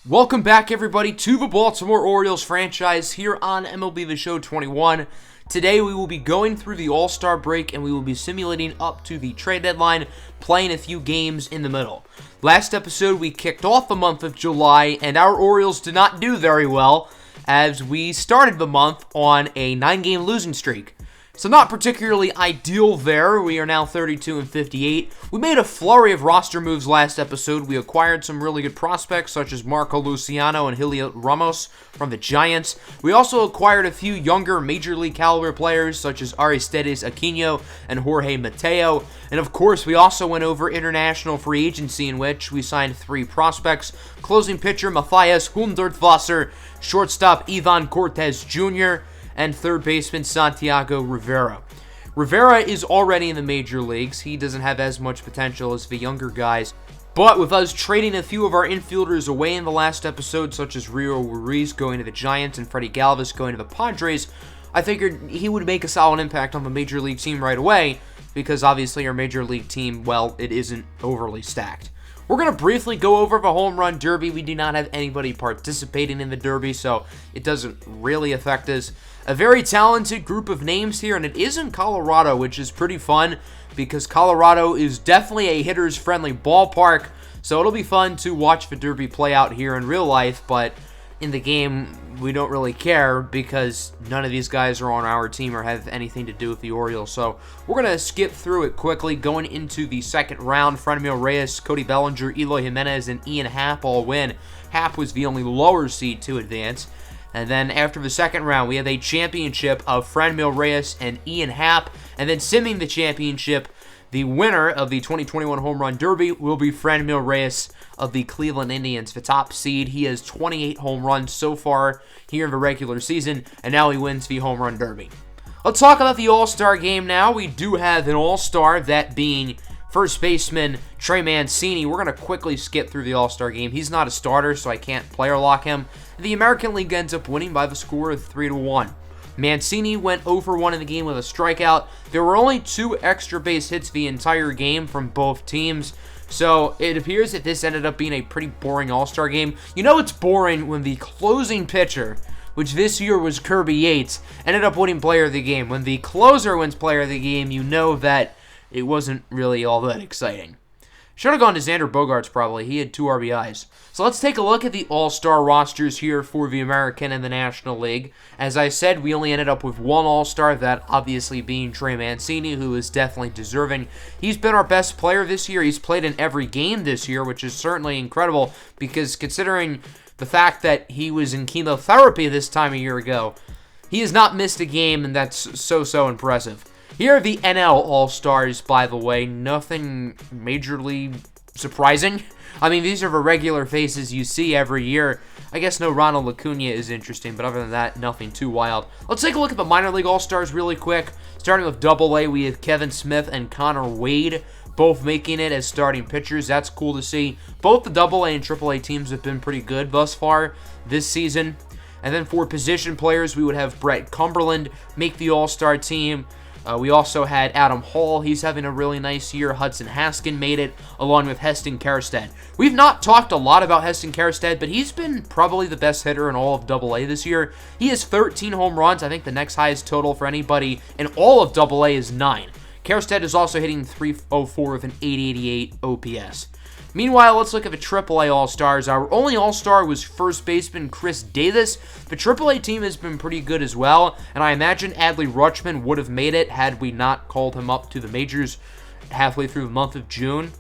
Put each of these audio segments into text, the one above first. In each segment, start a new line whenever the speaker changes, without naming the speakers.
Welcome back, everybody, to the Baltimore Orioles franchise here on MLB The Show 21. Today, we will be going through the All-Star break, and we will be simulating up to the trade deadline, playing a few games in the middle. Last episode, we kicked off the month of July, and our Orioles did not do very well, as we started the month on a 9-game losing streak. So not particularly ideal there. We are now 32-58. We made a flurry of roster moves last episode. We acquired some really good prospects such as Marco Luciano and Heliot Ramos from the Giants. We also acquired a few younger major league caliber players such as Aristides Aquino and Jorge Mateo. And of course, we also went over international free agency in which we signed 3 prospects: closing pitcher Matthias Hundertwasser, shortstop Ivan Cortez Jr., and third baseman Santiago Rivera. Rivera is already in the major leagues. He doesn't have as much potential as the younger guys. But with us trading a few of our infielders away in the last episode, such as Rio Ruiz going to the Giants and Freddie Galvis going to the Padres, I figured he would make a solid impact on the major league team right away, because obviously our major league team, well, it isn't overly stacked. We're going to briefly go over the home run derby. We do not have anybody participating in the derby, so it doesn't really affect us. A very talented group of names here, and it is in Colorado, which is pretty fun because Colorado is definitely a hitters-friendly ballpark, so it'll be fun to watch the derby play out here in real life, but in the game, we don't really care because none of these guys are on our team or have anything to do with the Orioles. So we're going to skip through it quickly. Going into the second round, Franmil Reyes, Cody Bellinger, Eloy Jimenez, and Ian Happ all win. Happ was the only lower seed to advance. And then after the second round, we have a championship of Franmil Reyes and Ian Happ. And then simming the championship, the winner of the 2021 Home Run Derby will be Franmil Reyes of the Cleveland Indians, the top seed. He has 28 home runs so far here in the regular season, and now he wins the Home Run Derby. Let's talk about the All-Star game now. We do have an All-Star, that being first baseman Trey Mancini. We're going to quickly skip through the All-Star game. He's not a starter, so I can't player lock him. The American League ends up winning by the score of 3-1. Mancini went 0-for-1 in the game with a strikeout. There were only 2 extra base hits the entire game from both teams, so it appears that this ended up being a pretty boring All-Star game. You know it's boring when the closing pitcher, which this year was Kirby Yates, ended up winning Player of the Game. When the closer wins Player of the Game, you know that it wasn't really all that exciting. Should have gone to Xander Bogaerts probably. He had 2 RBIs. So let's take a look at the All-Star rosters here for the American and the National League. As I said, we only ended up with 1 All-Star, that obviously being Trey Mancini, who is definitely deserving. He's been our best player this year. He's played in every game this year, which is certainly incredible because considering the fact that he was in chemotherapy this time a year ago, he has not missed a game, and that's so impressive. Here are the NL All-Stars, by the way. Nothing majorly surprising. I mean, these are the regular faces you see every year. I guess no Ronald Acuna is interesting, but other than that, nothing too wild. Let's take a look at the minor league All-Stars really quick. Starting with Double-A, we have Kevin Smith and Connor Wade, both making it as starting pitchers. That's cool to see. Both the Double-A and Triple-A teams have been pretty good thus far this season. And then for position players, we would have Brett Cumberland make the All-Star team. We also had Adam Hall. He's having a really nice year. Hudson Haskin made it, along with Heston Kjerstad. We've not talked a lot about Heston Kjerstad, but he's been probably the best hitter in all of Double-A this year. He has 13 home runs. I think the next highest total for anybody in all of Double-A is 9. Kjerstad is also hitting .304 with an .888 OPS. Meanwhile, let's look at the AAA All-Stars. Our only All-Star was first baseman Chris Davis. The AAA team has been pretty good as well, and I imagine Adley Rutschman would have made it had we not called him up to the majors halfway through the month of June.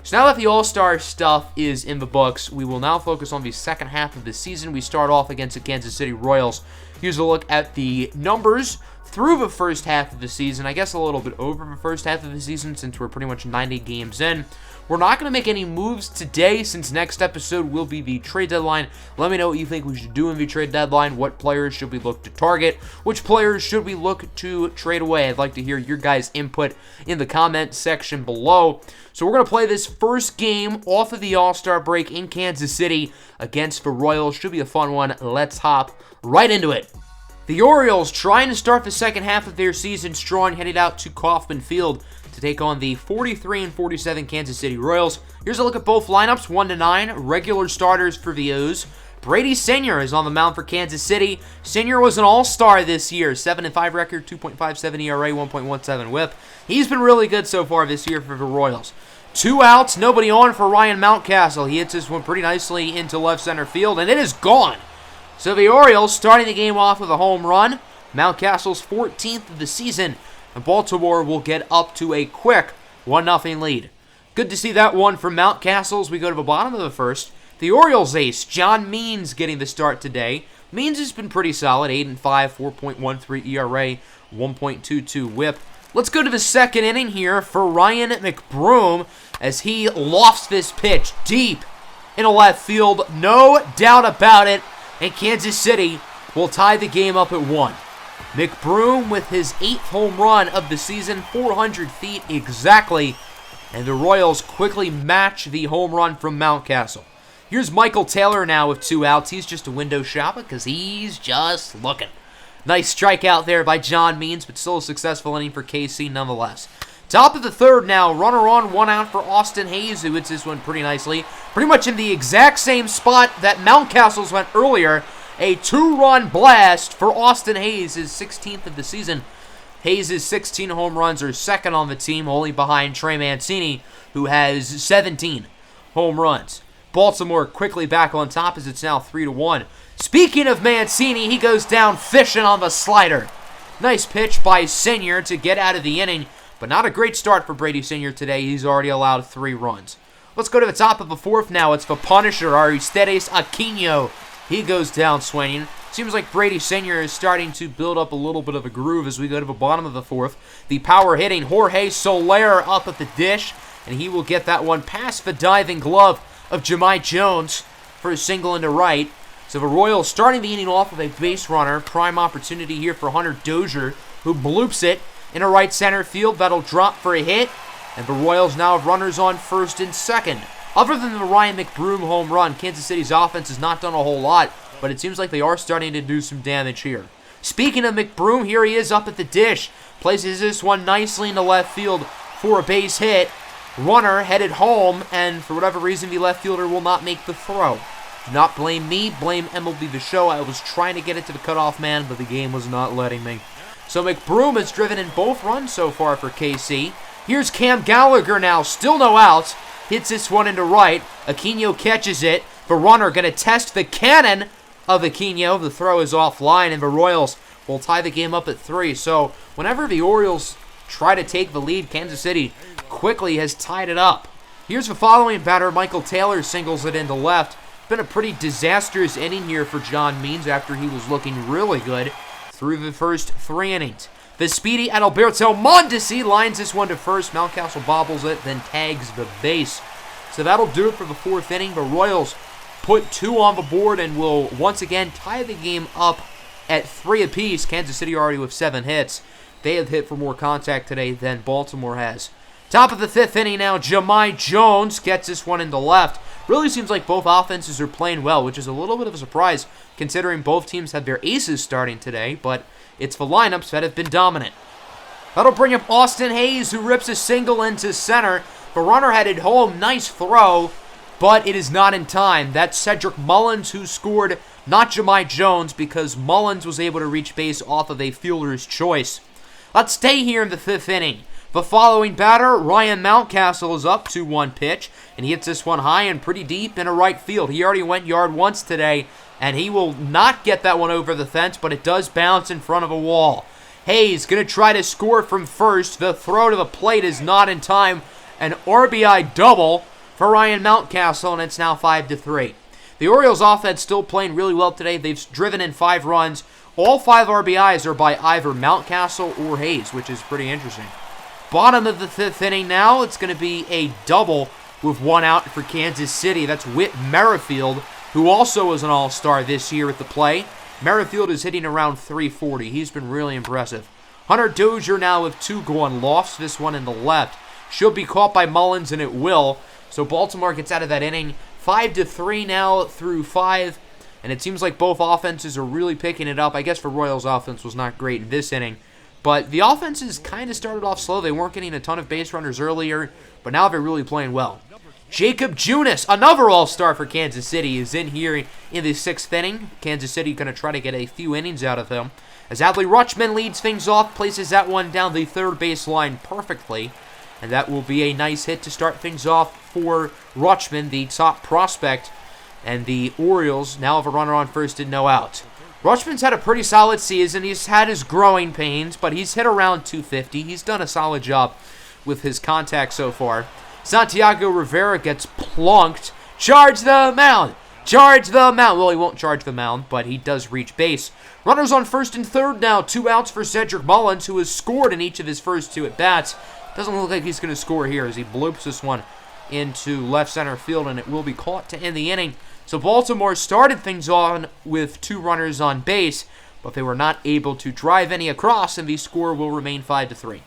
So now that the All-Star stuff is in the books, we will now focus on the second half of the season. We start off against the Kansas City Royals. Here's a look at the numbers through the first half of the season. I guess a little bit over the first half of the season since we're pretty much 90 games in. We're not going to make any moves today since next episode will be the trade deadline. Let me know what you think we should do in the trade deadline. What players should we look to target? Which players should we look to trade away? I'd like to hear your guys' input in the comment section below. So we're going to play this first game off of the All-Star break in Kansas City against the Royals. Should be a fun one. Let's hop right into it. The Orioles trying to start the second half of their season strong, headed out to Kauffman Field to take on the 43-47 Kansas City Royals. Here's a look at both lineups, 1-9, regular starters for the O's. Brady Senior is on the mound for Kansas City. Senior was an all-star this year, 7-5 record, 2.57 ERA, 1.17 WHIP. He's been really good so far this year for the Royals. 2 outs, nobody on for Ryan Mountcastle. He hits this one pretty nicely into left center field, and it is gone. So the Orioles starting the game off with a home run. Mountcastle's 14th of the season, and Baltimore will get up to a quick 1-0 lead. Good to see that one from Mountcastle as we go to the bottom of the first. The Orioles ace, John Means, getting the start today. Means has been pretty solid, 8-5, 4.13 ERA, 1.22 WHIP. Let's go to the second inning here for Ryan McBroom as he lofts this pitch deep into left field. No doubt about it. And Kansas City will tie the game up at 1. McBroom with his 8th home run of the season, 400 feet exactly. And the Royals quickly match the home run from Mountcastle. Here's Michael Taylor now with 2 outs. He's just a window shopper because he's just looking. Nice strikeout there by John Means, but still a successful inning for KC nonetheless. Top of the third now, runner on, 1 out for Austin Hayes, who hits this one pretty nicely. Pretty much in the exact same spot that Mountcastle's went earlier. A 2-run blast for Austin Hayes, his 16th of the season. Hayes' 16 home runs are second on the team, only behind Trey Mancini, who has 17 home runs. Baltimore quickly back on top as it's now 3-1. Speaking of Mancini, he goes down fishing on the slider. Nice pitch by Senior to get out of the inning. But not a great start for Brady Senior today. He's already allowed 3 runs. Let's go to the top of the fourth now. It's the Punisher, Aristides Aquino. He goes down swinging. Seems like Brady Senior is starting to build up a little bit of a groove as we go to the bottom of the fourth. The power hitting Jorge Soler up at the dish, and he will get that one past the diving glove of Jahmai Jones for a single into right. So the Royals starting the inning off with a base runner. Prime opportunity here for Hunter Dozier, who bloops it in a right center field. That'll drop for a hit. And the Royals now have runners on first and second. Other than the Ryan McBroom home run, Kansas City's offense has not done a whole lot, but it seems like they are starting to do some damage here. Speaking of McBroom, here he is up at the dish. Places this one nicely into left field for a base hit. Runner headed home, and for whatever reason, the left fielder will not make the throw. Do not blame me, blame MLB The Show. I was trying to get it to the cutoff man, but the game was not letting me. So McBroom has driven in both runs so far for KC. Here's Cam Gallagher now, still no outs. Hits this one into right. Aquino catches it. The runner going to test the cannon of Aquino. The throw is offline, and the Royals will tie the game up at 3. So whenever the Orioles try to take the lead, Kansas City quickly has tied it up. Here's the following batter. Michael Taylor singles it into left. Been a pretty disastrous inning here for John Means after he was looking really good through the first 3 innings. The speedy Adalberto Mondesi lines this one to first. Mountcastle bobbles it, then tags the base. So that'll do it for the 4th inning. The Royals put 2 on the board and will once again tie the game up at 3 apiece. Kansas City already with 7 hits. They have hit for more contact today than Baltimore has. Top of the 5th inning now, Jahmai Jones gets this one into left. Really seems like both offenses are playing well, which is a little bit of a surprise considering both teams have their aces starting today, but it's the lineups that have been dominant. That'll bring up Austin Hayes, who rips a single into center. The runner headed home, nice throw, but it is not in time. That's Cedric Mullins who scored, not Jahmai Jones, because Mullins was able to reach base off of a fielder's choice. Let's stay here in the 5th inning. The following batter, Ryan Mountcastle, is up 2-1 pitch, and he hits this one high and pretty deep into right field. He already went yard once today, and he will not get that one over the fence, but it does bounce in front of a wall. Hayes going to try to score from first. The throw to the plate is not in time. An RBI double for Ryan Mountcastle, and it's now 5-3. The Orioles offense still playing really well today. They've driven in 5 runs. All 5 RBIs are by either Mountcastle or Hayes, which is pretty interesting. Bottom of the 5th inning now, it's going to be a double with 1 out for Kansas City. That's Whit Merrifield, who also was an all-star this year at the play. Merrifield is hitting around 340. He's been really impressive. Hunter Dozier now with 2 going, lofts this one in the left. Should be caught by Mullins, and it will. So Baltimore gets out of that inning. 5-3 now through 5. and it seems like both offenses are really picking it up. I guess for Royals, offense was not great in this inning, but the offenses kind of started off slow. They weren't getting a ton of base runners earlier, but now they're really playing well. Jacob Junis, another all-star for Kansas City, is in here in the 6th inning. Kansas City going to try to get a few innings out of him. As Adley Rutschman leads things off, places that one down the third base line perfectly. And that will be a nice hit to start things off for Rutschman, the top prospect. And the Orioles now have a runner on first and no out. Rutschman's had a pretty solid season. He's had his growing pains, but he's hit around 250. He's done a solid job with his contact so far. Santiago Rivera gets plunked. Charge the mound! Charge the mound! Well, he won't charge the mound, but he does reach base. Runners on first and third now. 2 outs for Cedric Mullins, who has scored in each of his first 2 at-bats. Doesn't look like he's going to score here as he bloops this one into left center field, and it will be caught to end the inning. So Baltimore started things on with 2 runners on base, but they were not able to drive any across, and the score will remain 5-3.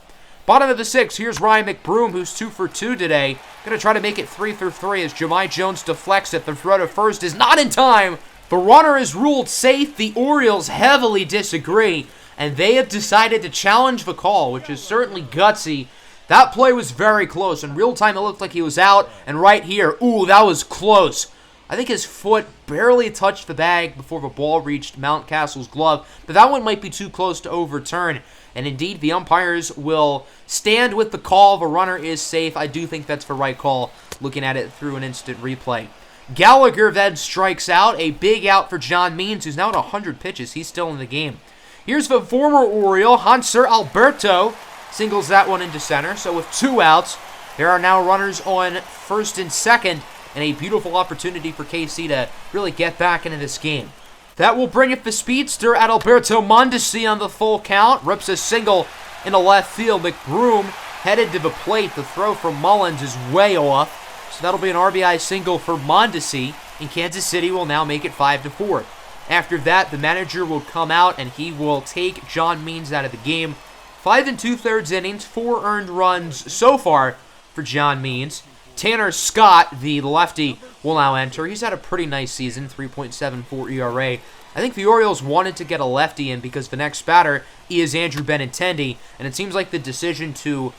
Bottom of the 6th, here's Ryan McBroom, who's 2 for 2 today. Going to try to make it 3 for 3 as Jahmai Jones deflects it. The throw to first is not in time. The runner is ruled safe. The Orioles heavily disagree, and they have decided to challenge the call, which is certainly gutsy. That play was very close. In real time, it looked like he was out, and right here, ooh, that was close. I think his foot barely touched the bag before the ball reached Mountcastle's glove, but that one might be too close to overturn. And indeed, the umpires will stand with the call. The runner is safe. I do think that's the right call, looking at it through an instant replay. Gallagher then strikes out. A big out for John Means, who's now at 100 pitches. He's still in the game. Here's the former Oriole, Hanser Alberto, singles that one into center. So with 2 outs, there are now runners on first and second, and a beautiful opportunity for KC to really get back into this game. That will bring up the speedster at Alberto Mondesi on the full count. Rips a single into left field. McBroom headed to the plate. The throw from Mullins is way off. So that'll be an RBI single for Mondesi. And Kansas City will now make it 5-4. After that, the manager will come out and he will take John Means out of the game. 5 2/3 innings, 4 earned runs so far for John Means. Tanner Scott, the lefty, will now enter. He's had a pretty nice season, 3.74 ERA. I think the Orioles wanted to get a lefty in because the next batter is Andrew Benintendi, and it seems like the decision to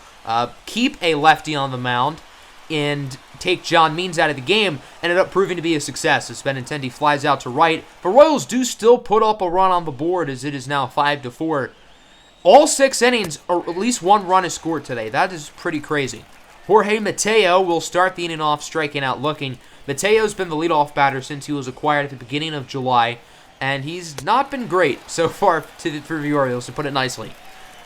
keep a lefty on the mound and take John Means out of the game ended up proving to be a success as Benintendi flies out to right. The Royals do still put up a run on the board as it is now 5-4. All 6 innings, or at least 1 run is scored today. That is pretty crazy. Jorge Mateo will start the inning off striking out looking. Mateo's been the leadoff batter since he was acquired at the beginning of July, and he's not been great so far for the Orioles, to put it nicely.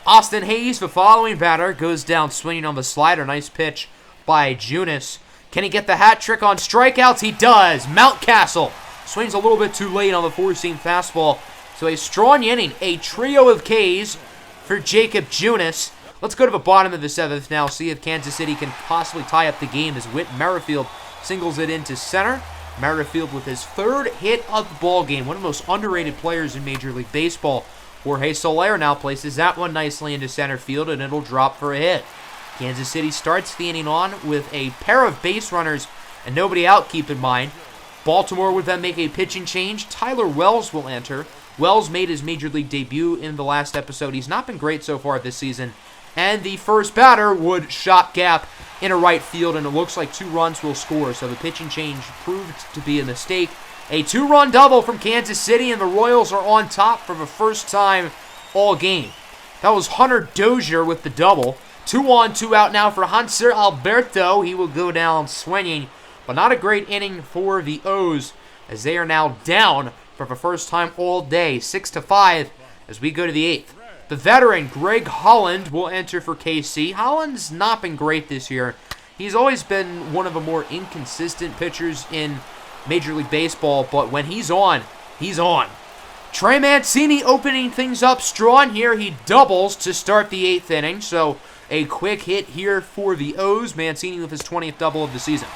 Austin Hayes, the following batter, goes down swinging on the slider. Nice pitch by Junis. Can he get the hat trick on strikeouts? He does. Mountcastle swings a little bit too late on the 4-seam fastball. So a strong inning, a trio of Ks for Jacob Junis. Let's go to the bottom of the 7th now, see if Kansas City can possibly tie up the game as Whit Merrifield singles it into center. Merrifield with his 3rd hit of the ball game, one of the most underrated players in Major League Baseball. Jorge Soler now places that one nicely into center field, and it'll drop for a hit. Kansas City starts the inning on with a pair of base runners and nobody out, keep in mind. Baltimore would then make a pitching change. Tyler Wells will enter. Wells made his Major League debut in the last episode. He's not been great so far this season. And the first batter would shot gap into right field, and it looks like 2 runs will score. So the pitching change proved to be a mistake. A 2-run double from Kansas City, and the Royals are on top for the first time all game. That was Hunter Dozier with the double. 2 on, 2 out now for Hanser Alberto. He will go down swinging, but not a great inning for the O's as they are now down for the first time all day, 6-5 as we go to the 8th. The veteran, Greg Holland, will enter for KC. Holland's not been great this year. He's always been one of the more inconsistent pitchers in Major League Baseball, but when he's on, he's on. Trey Mancini opening things up strong here. He doubles to start the 8th inning, so a quick hit here for the O's. Mancini with his 20th double of the season.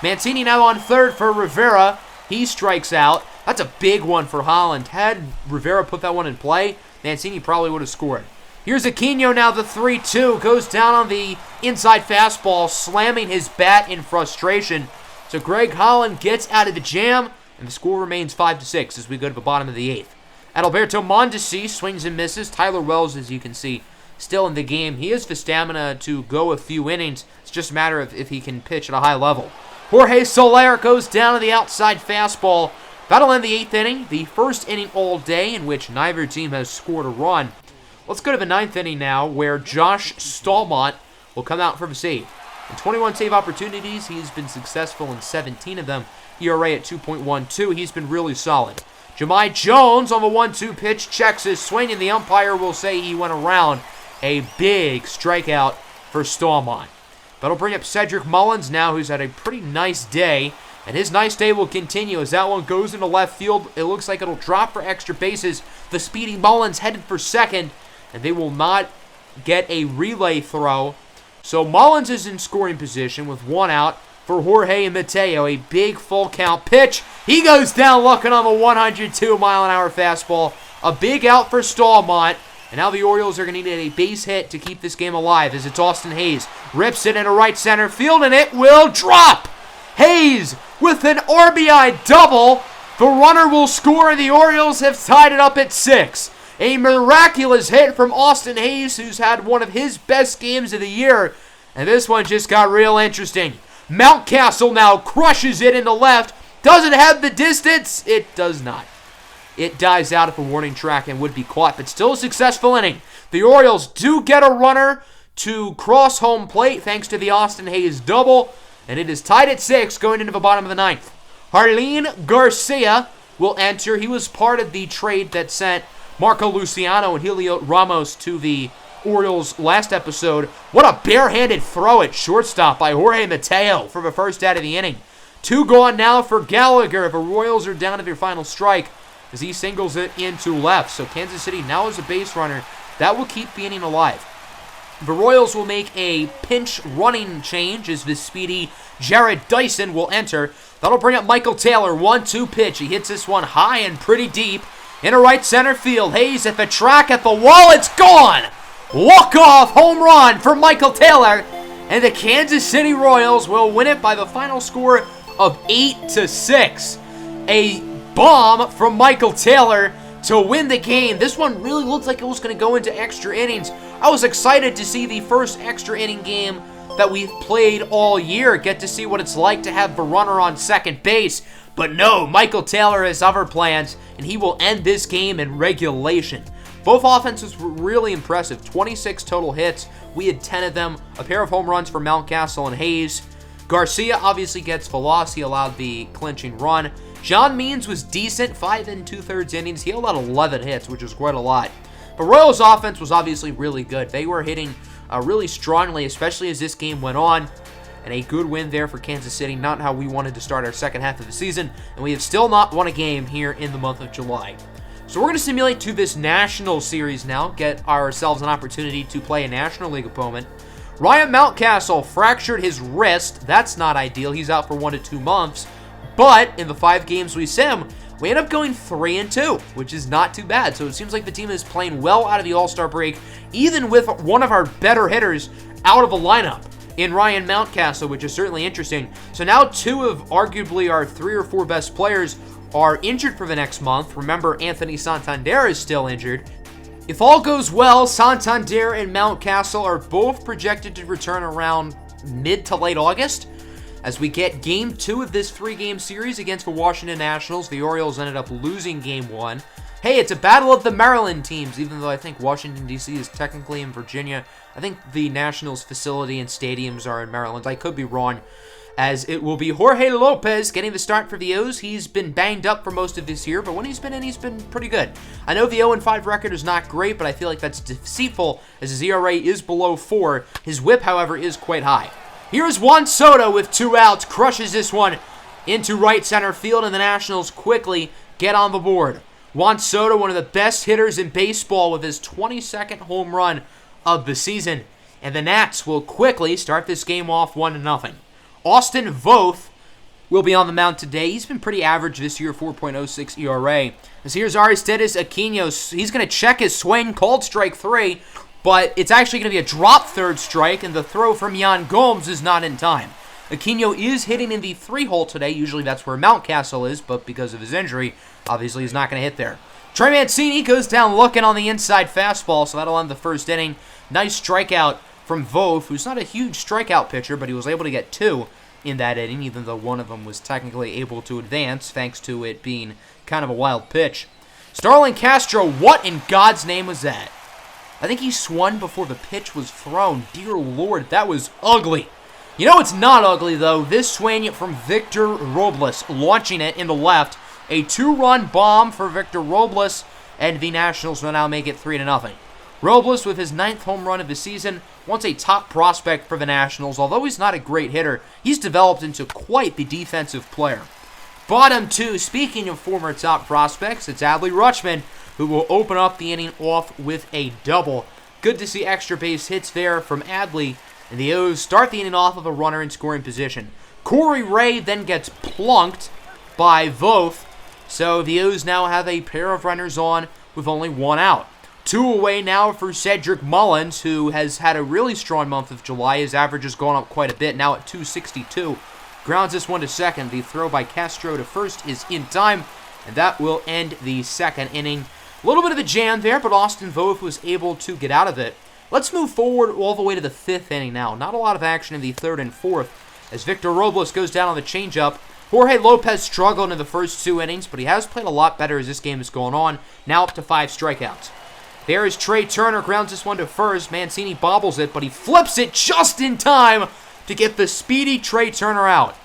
Mancini now on third for Rivera. He strikes out. That's a big one for Holland. Had Rivera put that one in play, Mancini probably would have scored. Here's Aquino now, the 3-2. Goes down on the inside fastball, slamming his bat in frustration. So Greg Holland gets out of the jam, and the score remains 5-6 as we go to the bottom of the 8th. Adalberto Mondesi swings and misses. Tyler Wells, as you can see, still in the game. He has the stamina to go a few innings. It's just a matter of if he can pitch at a high level. Jorge Soler goes down to the outside fastball. That'll end the 8th inning, the first inning all day in which neither team has scored a run. Let's go to the 9th inning now, where Josh Stallmont will come out for the save. In 21 save opportunities, he's been successful in 17 of them. ERA at 2.12. He's been really solid. Jahmai Jones on the 1-2 pitch checks his swing, and the umpire will say he went around. A big strikeout for Stallmont. That'll bring up Cedric Mullins now, who's had a pretty nice day. And his nice day will continue as that one goes into left field. It looks like it'll drop for extra bases. The speedy Mullins headed for second, and they will not get a relay throw. So Mullins is in scoring position with one out for Jorge Mateo. A big full count pitch. He goes down looking on the 102-mile-an-hour fastball. A big out for Stallmont. And now the Orioles are going to need a base hit to keep this game alive as it's Austin Hayes. Rips it into right center field, and it will drop. Hayes with an RBI double. The runner will score, and the Orioles have tied it up at 6. A miraculous hit from Austin Hayes, who's had one of his best games of the year. And this one just got real interesting. Mountcastle now crushes it into left. Does it have the distance? It does not. It dives out of a warning track and would be caught, but still a successful inning. The Orioles do get a runner to cross home plate thanks to the Austin Hayes double, and it is tied at 6 going into the bottom of the 9th. Harleen Garcia will enter. He was part of the trade that sent Marco Luciano and Helio Ramos to the Orioles last episode. What a barehanded throw at shortstop by Jorge Mateo for the first out of the inning. 2 gone now for Gallagher. The Royals are down to their final strike as he singles it into left. So Kansas City now has a base runner. That will keep the inning alive. The Royals will make a pinch running change as the speedy Jared Dyson will enter. That'll bring up Michael Taylor. 1-2 pitch. He hits this one high and pretty deep into right center field. Hayes at the track, at the wall. It's gone. Walk-off home run for Michael Taylor. And the Kansas City Royals will win it by the final score of 8-6. A bomb from Michael Taylor to win the game. This one really looked like it was going to go into extra innings. I was excited to see the first extra inning game that we've played all year. Get to see what it's like to have the runner on second base. But no, Michael Taylor has other plans, and he will end this game in regulation. Both offenses were really impressive. 26 total hits. We had 10 of them. A pair of home runs for Mountcastle and Hayes. Garcia obviously gets the loss. He allowed the clinching run. John Means was decent, 5 2/3 innings. He allowed 11 hits, which is quite a lot. But Royals' offense was obviously really good. They were hitting really strongly, especially as this game went on. And a good win there for Kansas City. Not how we wanted to start our second half of the season. And we have still not won a game here in the month of July. So we're going to simulate to this National Series now. Get ourselves an opportunity to play a National League opponent. Ryan Mountcastle fractured his wrist. That's not ideal. He's out for 1 to 2 months. But in the 5 games we sim, we end up going 3-2, which is not too bad. So it seems like the team is playing well out of the All-Star break, even with one of our better hitters out of the lineup in Ryan Mountcastle, which is certainly interesting. So now 2 of arguably our 3 or 4 best players are injured for the next month. Remember, Anthony Santander is still injured. If all goes well, Santander and Mountcastle are both projected to return around mid to late August. As we get Game 2 of this 3-game series against the Washington Nationals, the Orioles ended up losing Game 1. Hey, it's a battle of the Maryland teams, even though I think Washington, D.C. is technically in Virginia. I think the Nationals facility and stadiums are in Maryland. I could be wrong, as it will be Jorge Lopez getting the start for the O's. He's been banged up for most of this year, but when he's been in, he's been pretty good. I know the 0-5 record is not great, but I feel like that's deceitful, as his ERA is below 4. His whip, however, is quite high. Here's Juan Soto with 2 outs, crushes this one into right center field, and the Nationals quickly get on the board. Juan Soto, one of the best hitters in baseball, with his 22nd home run of the season. And the Nats will quickly start this game off 1-0. Austin Voth will be on the mound today. He's been pretty average this year, 4.06 ERA. As here's Aristides Aquino. He's going to check his swing, called strike 3. But it's actually going to be a drop third strike, and the throw from Yan Gomes is not in time. Aquino is hitting in the 3-hole today. Usually that's where Mountcastle is, but because of his injury, obviously he's not going to hit there. Trey Mancini goes down looking on the inside fastball, so that'll end the first inning. Nice strikeout from Voth, who's not a huge strikeout pitcher, but he was able to get 2 in that inning, even though one of them was technically able to advance, thanks to it being kind of a wild pitch. Starlin Castro, what in God's name was that? I think he swung before the pitch was thrown. Dear Lord, that was ugly. You know it's not ugly, though. This swing from Victor Robles, launching it in the left. A 2-run bomb for Victor Robles, and the Nationals will now make it 3-0. Robles, with his 9th home run of the season, once a top prospect for the Nationals. Although he's not a great hitter, he's developed into quite the defensive player. Bottom 2, speaking of former top prospects, it's Adley Rutschman, who will open up the inning off with a double. Good to see extra base hits there from Adley, and the O's start the inning off of a runner in scoring position. Corey Ray then gets plunked by Voth, so the O's now have a pair of runners on with only 1 out. 2 away now for Cedric Mullins, who has had a really strong month of July. His average has gone up quite a bit, now at 262. Grounds this one to second. The throw by Castro to first is in time, and that will end the second inning. A little bit of a jam there, but Austin Voth was able to get out of it. Let's move forward all the way to the 5th inning now. Not a lot of action in the 3rd and 4th, as Victor Robles goes down on the changeup. Jorge Lopez struggled in the first 2 innings, but he has played a lot better as this game has gone on, now up to 5 strikeouts. There is Trey Turner, grounds this one to first. Mancini bobbles it, but he flips it just in time to get the speedy Trey Turner out.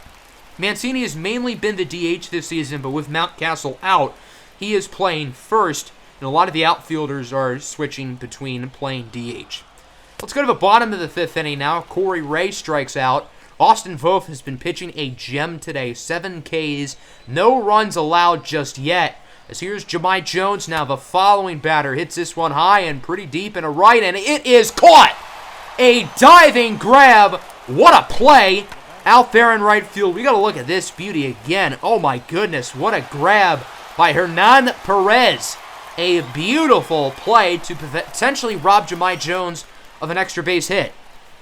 Mancini has mainly been the DH this season, but with Mountcastle out, he is playing first, and a lot of the outfielders are switching between playing DH. Let's go to the bottom of the 5th inning now. Corey Ray strikes out. Austin Voth has been pitching a gem today. 7 Ks, no runs allowed just yet. As here's Jahmai Jones now, the following batter hits this one high and pretty deep in a right, and it is caught! A diving grab. What a play out there in right field. We got to look at this beauty again. Oh my goodness, what a grab by Hernan Perez. A beautiful play to potentially rob Jahmai Jones of an extra base hit.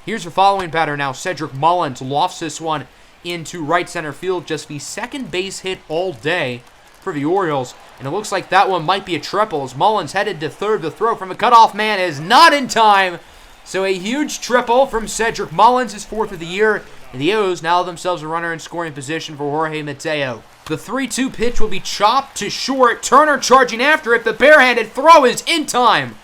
Here's the following batter now. Cedric Mullins lofts this one into right center field. Just the 2nd base hit all day for the Orioles. And it looks like that one might be a triple as Mullins headed to 3rd. The throw from the cutoff man is not in time. So a huge triple from Cedric Mullins, his 4th of the year. And the O's now have themselves a runner in scoring position for Jorge Mateo. The 3-2 pitch will be chopped to short. Turner charging after it. The barehanded throw is in time.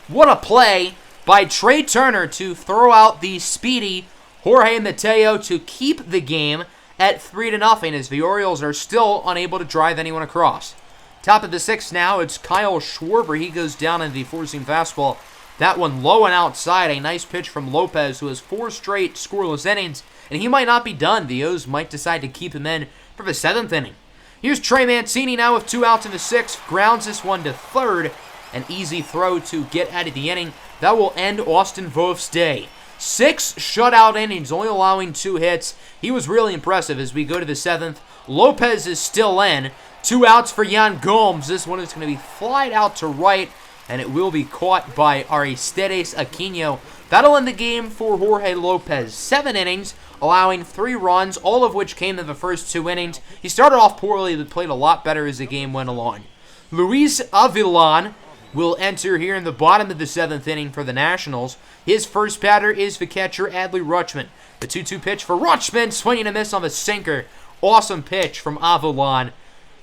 What a play by Trey Turner to throw out the speedy Jorge Mateo to keep the game at 3-0 as the Orioles are still unable to drive anyone across. Top of the 6th now, it's Kyle Schwarber. He goes down in the four-seam fastball. That one low and outside. A nice pitch from Lopez, who has 4 straight scoreless innings, and he might not be done. The O's might decide to keep him in for the 7th inning. Here's Trey Mancini now with 2 outs in the 6th. Grounds this one to 3rd. An easy throw to get out of the inning. That will end Austin Voth's day. 6 shutout innings, only allowing 2 hits. He was really impressive as we go to the 7th. Lopez is still in. 2 outs for Yan Gomes. This one is going to be flied out to right, and it will be caught by Aristides Aquino. That'll end the game for Jorge Lopez. 7 innings, allowing 3 runs, all of which came in the first 2 innings. He started off poorly, but played a lot better as the game went along. Luis Avilan will enter here in the bottom of the 7th inning for the Nationals. His first batter is the catcher, Adley Rutschman. The 2-2 pitch for Rutschman, swinging a miss on the sinker. Awesome pitch from Avilan,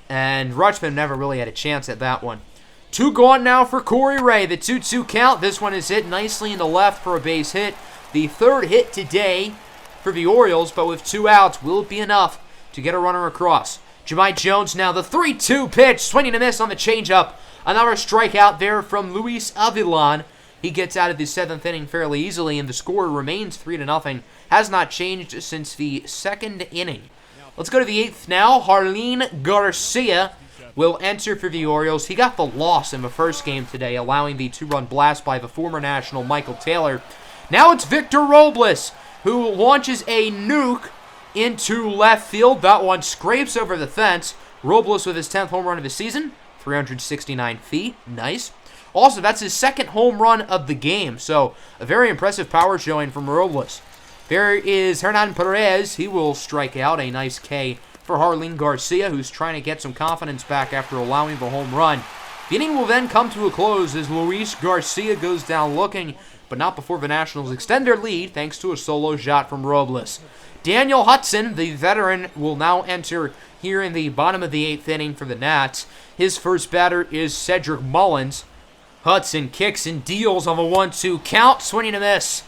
and Rutschman never really had a chance at that one. 2 gone now for Corey Ray. The 2-2 count. This one is hit nicely in the left for a base hit. The 3rd hit today for the Orioles, but with 2 outs, will it be enough to get a runner across? Jahmai Jones now, the 3-2 pitch, swinging a miss on the changeup. Another strikeout there from Luis Avilan. He gets out of the 7th inning fairly easily, and the score remains 3-0. Has not changed since the 2nd inning. Let's go to the 8th now. Harleen Garcia will enter for the Orioles. He got the loss in the first game today, allowing the 2-run blast by the former National Michael Taylor. Now it's Victor Robles, who launches a nuke into left field. That one scrapes over the fence. Robles with his 10th home run of the season. 369 feet. Nice. Also, that's his 2nd home run of the game, so a very impressive power showing from Robles. There is Hernan Perez. He will strike out. A nice K for Harleen Garcia, who's trying to get some confidence back after allowing the home run. The inning will then come to a close as Luis Garcia goes down looking, but not before the Nationals extend their lead thanks to a solo shot from Robles. Daniel Hudson, the veteran, will now enter here in the bottom of the 8th inning for the Nats. His first batter is Cedric Mullins. Hudson kicks and deals on the 1-2 count, swinging a miss.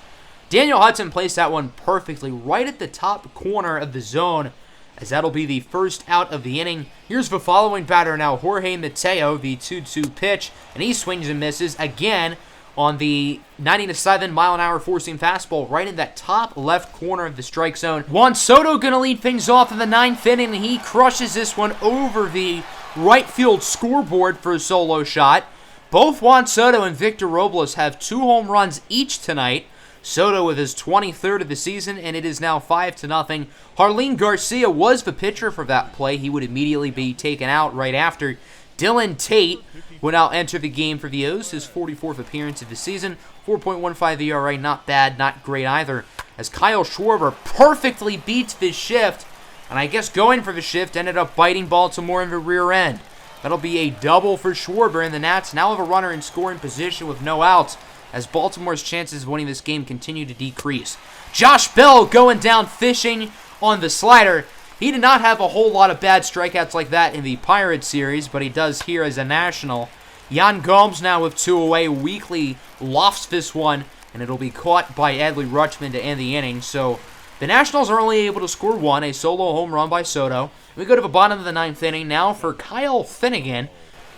Daniel Hudson placed that one perfectly right at the top corner of the zone, as that'll be the first out of the inning. Here's the following batter now, Jorge Mateo, the 2-2 pitch, and he swings and misses again on the 97-mile-an-hour four-seam fastball right in that top left corner of the strike zone. Juan Soto going to lead things off in the 9th inning, and he crushes this one over the right field scoreboard for a solo shot. Both Juan Soto and Victor Robles have 2 home runs each tonight. Soto with his 23rd of the season, and it is now 5-0. Harleen Garcia was the pitcher for that play. He would immediately be taken out right after. Dylan Tate will now enter the game for the O's, his 44th appearance of the season. 4.15 ERA, not bad, not great either. As Kyle Schwarber perfectly beats the shift, and I guess going for the shift ended up biting Baltimore in the rear end. That'll be a double for Schwarber, and the Nats now have a runner in scoring position with no outs, as Baltimore's chances of winning this game continue to decrease. Josh Bell going down fishing on the slider. He did not have a whole lot of bad strikeouts like that in the Pirates series, but he does here as a National. Yan Gomes now with 2 away. Weekly lofts this one, and it'll be caught by Adley Rutschman to end the inning. So the Nationals are only able to score 1, a solo home run by Soto. We go to the bottom of the 9th inning now for Kyle Finnegan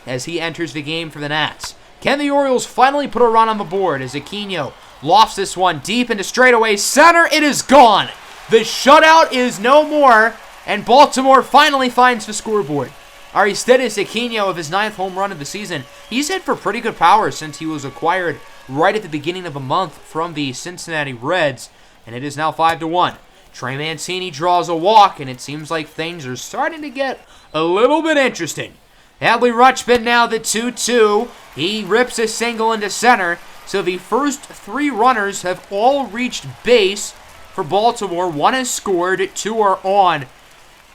as he enters the game for the Nats. Can the Orioles finally put a run on the board as Aquino lofts this one deep into straightaway center? It is gone. The shutout is no more, and Baltimore finally finds the scoreboard. Aristides Aquino with his 9th home run of the season. He's hit for pretty good power since he was acquired right at the beginning of the month from the Cincinnati Reds, and it is now 5-1. Trey Mancini draws a walk, and it seems like things are starting to get a little bit interesting. Adley Rutschman now the 2-2. He rips a single into center. So the first 3 runners have all reached base for Baltimore. 1 has scored, 2 are on.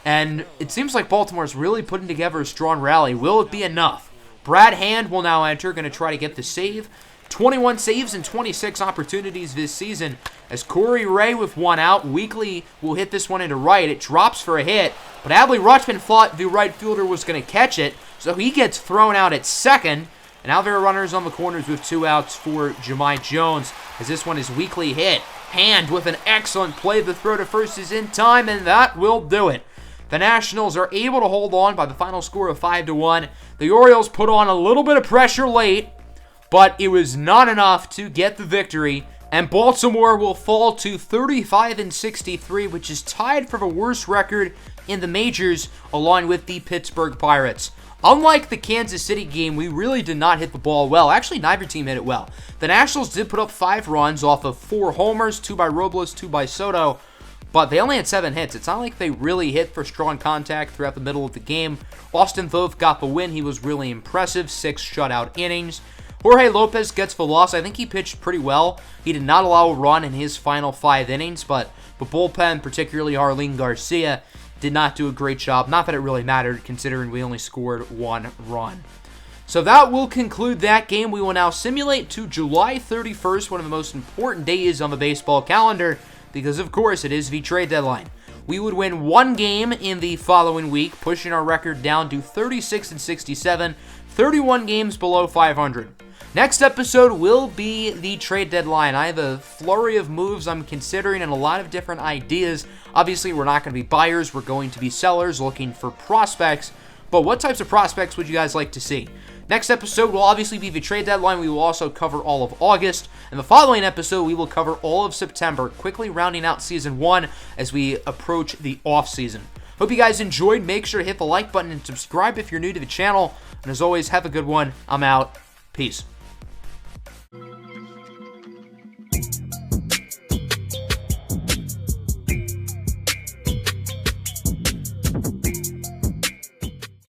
And it seems like Baltimore's really putting together a strong rally. Will it be enough? Brad Hand will now enter, going to try to get the save. 21 saves and 26 opportunities this season. As Corey Ray with 1 out. Weekly will hit this one into right. It drops for a hit. But Adley Rutschman thought the right fielder was going to catch it. So he gets thrown out at second. And now there are runners on the corners with 2 outs for Jahmai Jones. As this one is Weekly hit. Hand with an excellent play. The throw to first is in time, and that will do it. The Nationals are able to hold on by the final score of 5-1. The Orioles put on a little bit of pressure late, but it was not enough to get the victory. And Baltimore will fall to 35-63, which is tied for the worst record in the majors, along with the Pittsburgh Pirates. Unlike the Kansas City game, we really did not hit the ball well. Actually, neither team hit it well. The Nationals did put up 5 runs off of 4 homers, 2 by Robles, 2 by Soto, but they only had 7 hits. It's not like they really hit for strong contact throughout the middle of the game. Austin Voth got the win. He was really impressive. 6 shutout innings. Jorge Lopez gets the loss. I think he pitched pretty well. He did not allow a run in his final 5 innings, but the bullpen, particularly Harleen Garcia, did not do a great job. Not that it really mattered, considering we only scored 1 run. So that will conclude that game. We will now simulate to July 31st, one of the most important days on the baseball calendar, because of course it is the trade deadline. We would win 1 game in the following week, pushing our record down to 36-67, 31 games below 500. Next episode will be the trade deadline. I have a flurry of moves I'm considering and a lot of different ideas. Obviously, we're not going to be buyers. We're going to be sellers looking for prospects. But what types of prospects would you guys like to see? Next episode will obviously be the trade deadline. We will also cover all of August. And the following episode, we will cover all of September, quickly rounding out Season 1 as we approach the off-season. Hope you guys enjoyed. Make sure to hit the like button and subscribe if you're new to the channel. And as always, have a good one. I'm out. Peace.